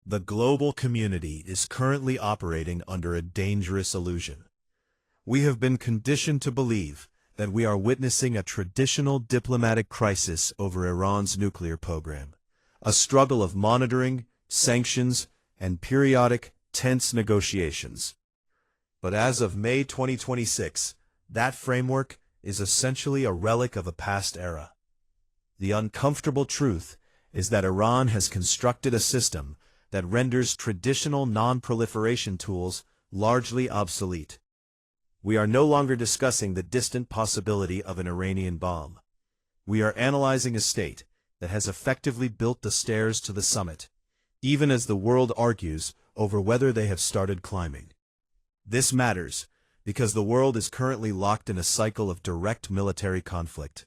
The global community is currently operating under a dangerous illusion. We have been conditioned to believe that we are witnessing a traditional diplomatic crisis over Iran's nuclear program, a struggle of monitoring, sanctions, and periodic, tense negotiations. But as of May 2026, that framework is essentially a relic of a past era. The uncomfortable truth is that Iran has constructed a system that renders traditional non-proliferation tools largely obsolete. We are no longer discussing the distant possibility of an Iranian bomb. We are analyzing a state that has effectively built the stairs to the summit, even as the world argues over whether they have started climbing. This matters because the world is currently locked in a cycle of direct military conflict.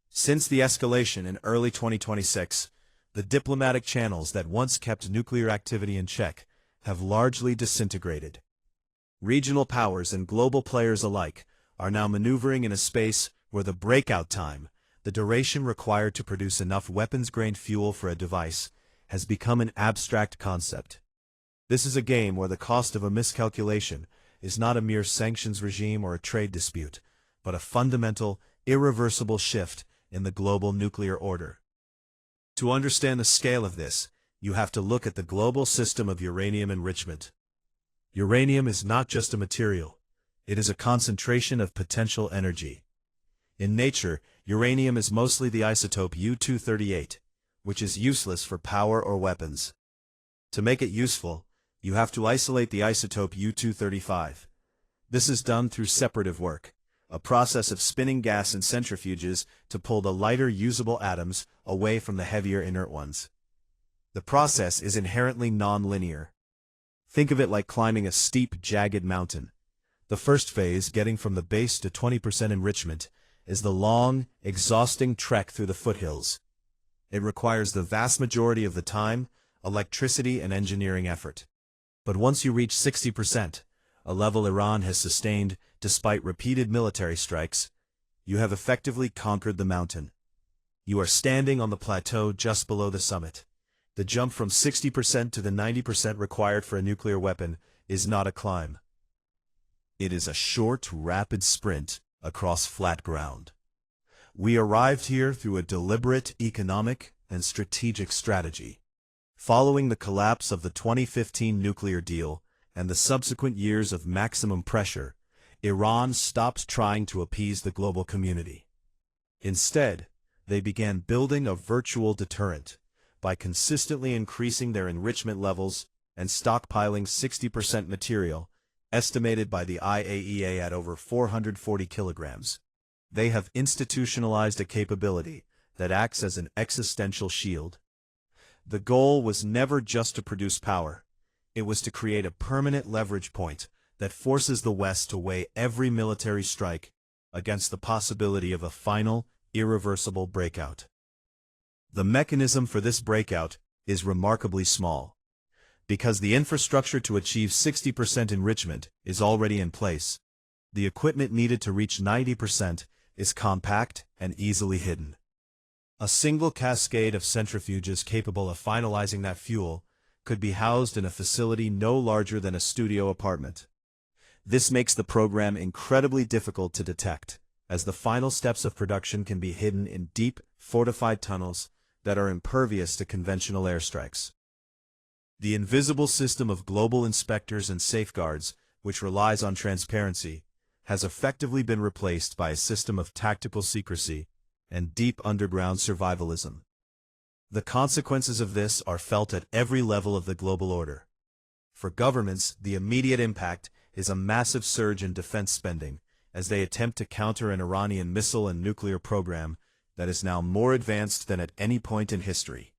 Since the escalation in early 2026, the diplomatic channels that once kept nuclear activity in check have largely disintegrated. Regional powers and global players alike are now maneuvering in a space where the breakout time, the duration required to produce enough weapons-grade fuel for a device, has become an abstract concept. This is a game where the cost of a miscalculation is not a mere sanctions regime or a trade dispute, but a fundamental, irreversible shift in the global nuclear order. To understand the scale of this, you have to look at the global system of uranium enrichment. Uranium is not just a material. It is a concentration of potential energy. In nature, uranium is mostly the isotope U-238, which is useless for power or weapons. To make it useful, you have to isolate the isotope U-235. This is done through separative work, a process of spinning gas in centrifuges to pull the lighter usable atoms away from the heavier inert ones. The process is inherently non-linear. Think of it like climbing a steep, jagged mountain. The first phase, getting from the base to 20% enrichment, is the long, exhausting trek through the foothills. It requires the vast majority of the time, electricity, and engineering effort. But once you reach 60%, a level Iran has sustained despite repeated military strikes, you have effectively conquered the mountain. You are standing on the plateau just below the summit. The jump from 60% to the 90% required for a nuclear weapon is not a climb. It is a short, rapid sprint across flat ground. We arrived here through a deliberate economic and strategic strategy. Following the collapse of the 2015 nuclear deal and the subsequent years of maximum pressure, Iran stopped trying to appease the global community. Instead, they began building a virtual deterrent by consistently increasing their enrichment levels and stockpiling 60% material, estimated by the IAEA at over 440 kilograms. They have institutionalized a capability that acts as an existential shield. The goal was never just to produce power. It was to create a permanent leverage point that forces the West to weigh every military strike against the possibility of a final, irreversible breakout. The mechanism for this breakout is remarkably small. Because the infrastructure to achieve 60% enrichment is already in place, the equipment needed to reach 90% is compact and easily hidden. A single cascade of centrifuges capable of finalizing that fuel could be housed in a facility no larger than a studio apartment. This makes the program incredibly difficult to detect, as the final steps of production can be hidden in deep, fortified tunnels that are impervious to conventional airstrikes. The invisible system of global inspectors and safeguards, which relies on transparency, has effectively been replaced by a system of tactical secrecy and deep underground survivalism. The consequences of this are felt at every level of the global order. For governments, the immediate impact is a massive surge in defense spending as they attempt to counter an Iranian missile and nuclear program that is now more advanced than at any point in history.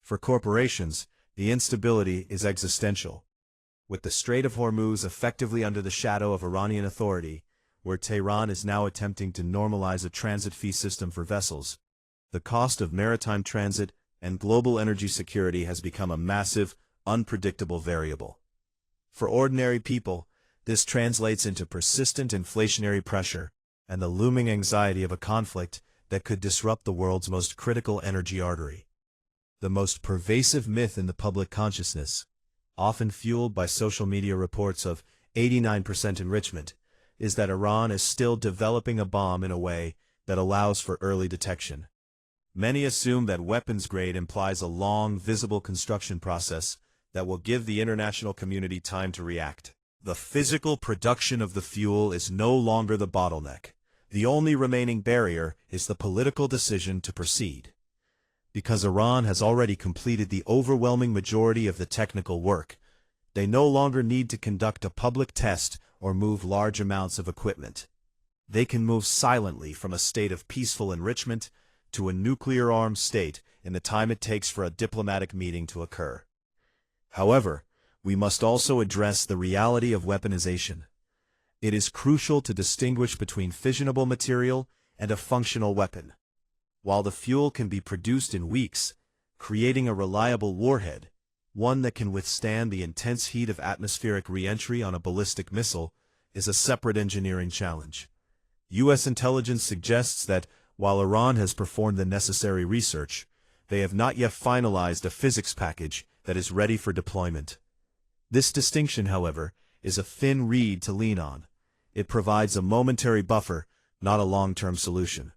For corporations, the instability is existential. With the Strait of Hormuz effectively under the shadow of Iranian authority, where Tehran is now attempting to normalize a transit fee system for vessels, the cost of maritime transit and global energy security has become a massive, unpredictable variable. For ordinary people, this translates into persistent inflationary pressure and the looming anxiety of a conflict that could disrupt the world's most critical energy artery. The most pervasive myth in the public consciousness, often fueled by social media reports of 89% enrichment, is that Iran is still developing a bomb in a way that allows for early detection. Many assume that weapons grade implies a long, visible construction process that will give the international community time to react. The physical production of the fuel is no longer the bottleneck. The only remaining barrier is the political decision to proceed. Because Iran has already completed the overwhelming majority of the technical work, they no longer need to conduct a public test or move large amounts of equipment. They can move silently from a state of peaceful enrichment to a nuclear-armed state in the time it takes for a diplomatic meeting to occur. However, we must also address the reality of weaponization. It is crucial to distinguish between fissionable material and a functional weapon. While the fuel can be produced in weeks, creating a reliable warhead, one that can withstand the intense heat of atmospheric re-entry on a ballistic missile, is a separate engineering challenge. U.S. intelligence suggests that, while Iran has performed the necessary research, they have not yet finalized a physics package that is ready for deployment. This distinction, however, is a thin reed to lean on. It provides a momentary buffer, not a long-term solution.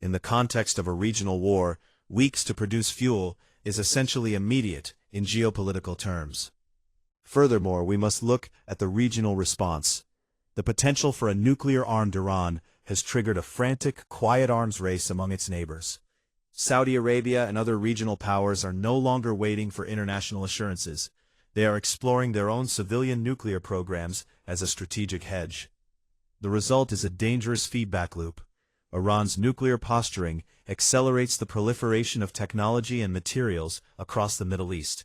In the context of a regional war, weeks to produce fuel is essentially immediate in geopolitical terms. Furthermore, we must look at the regional response. The potential for a nuclear-armed Iran has triggered a frantic, quiet arms race among its neighbors. Saudi Arabia and other regional powers are no longer waiting for international assurances. They are exploring their own civilian nuclear programs as a strategic hedge. The result is a dangerous feedback loop. Iran's nuclear posturing accelerates the proliferation of technology and materials across the Middle East,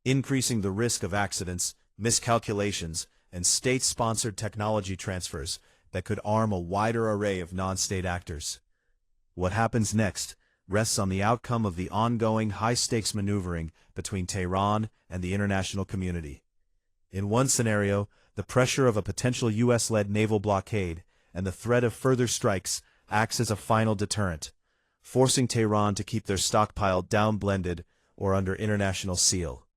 increasing the risk of accidents, miscalculations, and state-sponsored technology transfers that could arm a wider array of non-state actors. What happens next rests on the outcome of the ongoing high-stakes maneuvering between Tehran and the international community. In one scenario, the pressure of a potential U.S.-led naval blockade and the threat of further strikes acts as a final deterrent, forcing Tehran to keep their stockpile down-blended or under international seal.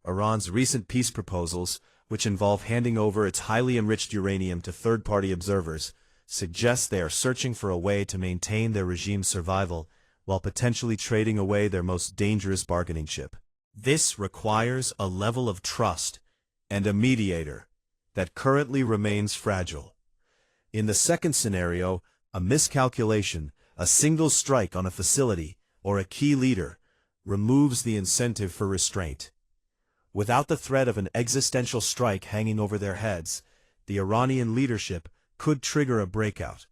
Iran's recent peace proposals, which involve handing over its highly enriched uranium to third-party observers, suggest they are searching for a way to maintain their regime's survival while potentially trading away their most dangerous bargaining chip. This requires a level of trust and a mediator that currently remains fragile. In the second scenario, a miscalculation, a single strike on a facility, or a key leader removes the incentive for restraint. Without the threat of an existential strike hanging over their heads, the Iranian leadership could trigger a breakout,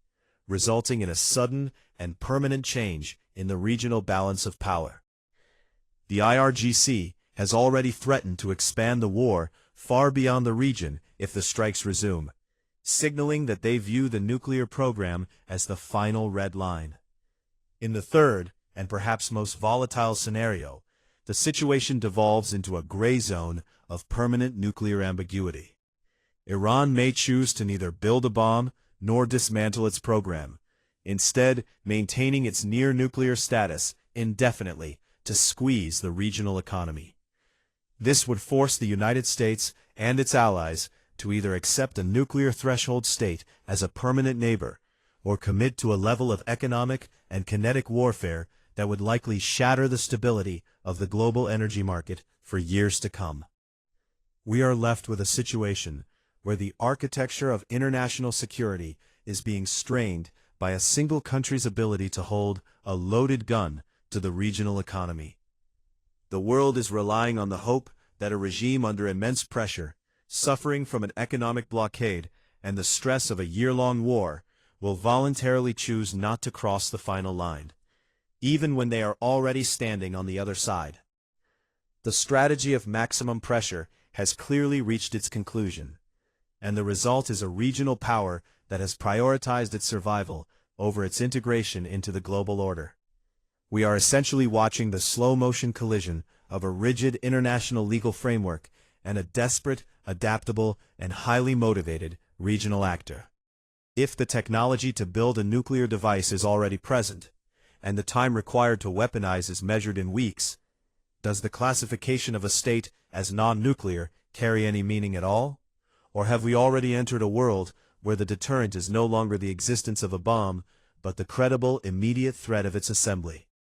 resulting in a sudden and permanent change in the regional balance of power. The IRGC has already threatened to expand the war far beyond the region if the strikes resume, signaling that they view the nuclear program as the final red line. In the third, and perhaps most volatile scenario, the situation devolves into a gray zone of permanent nuclear ambiguity. Iran may choose to neither build a bomb nor dismantle its program, instead maintaining its near-nuclear status indefinitely to squeeze the regional economy. This would force the United States and its allies to either accept a nuclear threshold state as a permanent neighbor or commit to a level of economic and kinetic warfare that would likely shatter the stability of the global energy market for years to come. We are left with a situation where the architecture of international security is being strained by a single country's ability to hold a loaded gun to the regional economy. The world is relying on the hope that a regime under immense pressure, suffering from an economic blockade and the stress of a year-long war, will voluntarily choose not to cross the final line, even when they are already standing on the other side. The strategy of maximum pressure has clearly reached its conclusion, and the result is a regional power that has prioritized its survival over its integration into the global order. We are essentially watching the slow-motion collision of a rigid international legal framework and a desperate, adaptable, and highly motivated regional actor. If the technology to build a nuclear device is already present, and the time required to weaponize is measured in weeks, Does the classification of a state as non-nuclear carry any meaning at all? Or have we already entered a world where the deterrent is no longer the existence of a bomb, but the credible, immediate threat of its assembly?